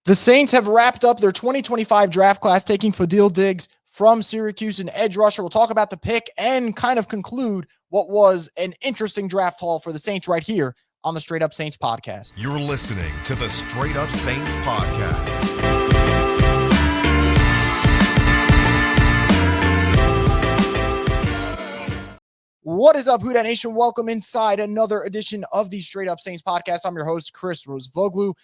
The Saints have wrapped up their 2025 draft class, taking Fadil Diggs from Syracuse, an edge rusher. We'll talk about the pick and kind of conclude what was an interesting draft haul for the Saints right here on the Straight Up Saints podcast. You're listening to the Straight Up Saints podcast. What is up, Who Dat Nation? Welcome inside another edition of the Straight Up Saints podcast. I'm your host, Chris Rosevoglu,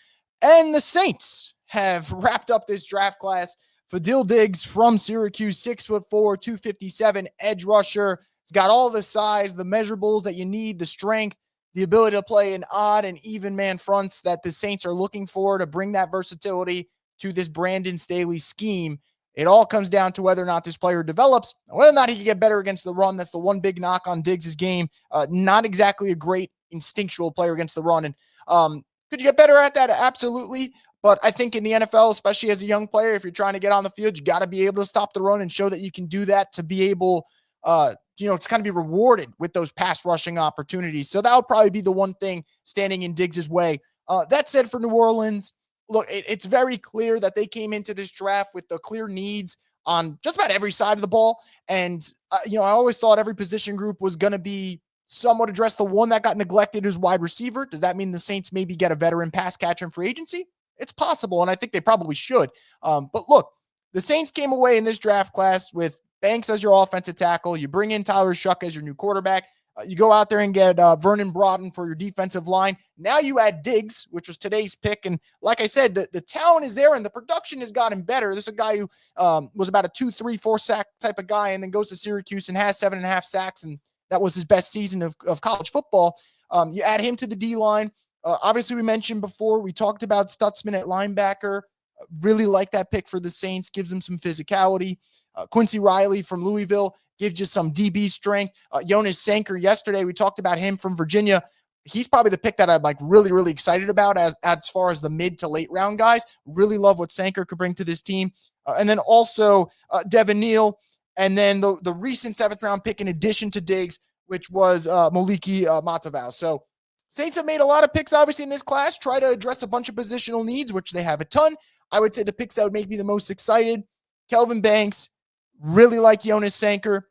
and the Saints have wrapped up this draft class. Fadil Diggs from Syracuse, 6'4", 257, edge rusher. He's got all the size, the measurables that you need, the strength, the ability to play in odd and even man fronts that the Saints are looking for to bring that versatility to this Brandon Staley scheme. It all comes down to whether or not this player develops, whether or not he can get better against the run. That's the one big knock on Diggs' game. Not exactly a great instinctual player against the run. And could you get better at that? Absolutely. But I think in the NFL, especially as a young player, if you're trying to get on the field, you got to be able to stop the run and show that you can do that to be able, to kind of be rewarded with those pass rushing opportunities. So that would probably be the one thing standing in Diggs' way. That said, for New Orleans, look, it's very clear that they came into this draft with the clear needs on just about every side of the ball. And, I always thought every position group was going to be somewhat addressed. The one that got neglected is wide receiver. Does that mean the Saints maybe get a veteran pass catcher in free agency? It's possible, and I think they probably should. But look, the Saints came away in this draft class with Banks as your offensive tackle. You bring in Tyler Shuck as your new quarterback. You go out there and get Vernon Broughton for your defensive line. Now you add Diggs, which was today's pick. And like I said, the talent is there and the production has gotten better. This is a guy who was about a 2, 3, 4 sack type of guy and then goes to Syracuse and has 7.5 sacks. And that was his best season of college football. You add him to the D-line. Obviously, we mentioned before, we talked about Stutzman at linebacker. Really like that pick for the Saints. Gives them some physicality. Quincy Riley from Louisville gives you some DB strength. Jonas Sanker, yesterday, we talked about him from Virginia. He's probably the pick that I'm really, really excited about as far as the mid to late round guys. Really love what Sanker could bring to this team. And then also Devin Neal. And then the recent 7th round pick in addition to Diggs, which was Moliki Matavao. So Saints have made a lot of picks, obviously, in this class, try to address a bunch of positional needs, which they have a ton. I would say the picks that would make me the most excited, Kelvin Banks, really like Jonas Sanker.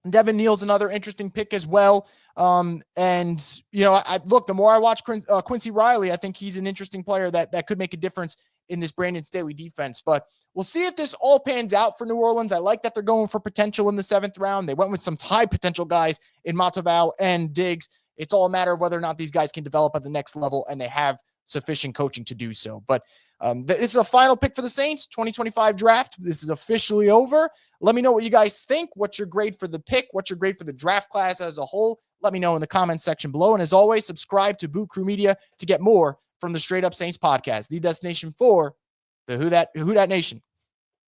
Devin Neal's another interesting pick as well. Look, the more I watch Quincy Riley, I think he's an interesting player that could make a difference in this Brandon Staley defense. But we'll see if this all pans out for New Orleans. I like that they're going for potential in the 7th round. They went with some high potential guys in Matavao and Diggs. It's all a matter of whether or not these guys can develop at the next level, and they have sufficient coaching to do so. But this is a final pick for the Saints, 2025 draft. This is officially over. Let me know what you guys think. What's your grade for the pick? What's your grade for the draft class as a whole? Let me know in the comments section below. And as always, subscribe to Boot Crew Media to get more from the Straight Up Saints podcast, the destination for the Who Dat Nation.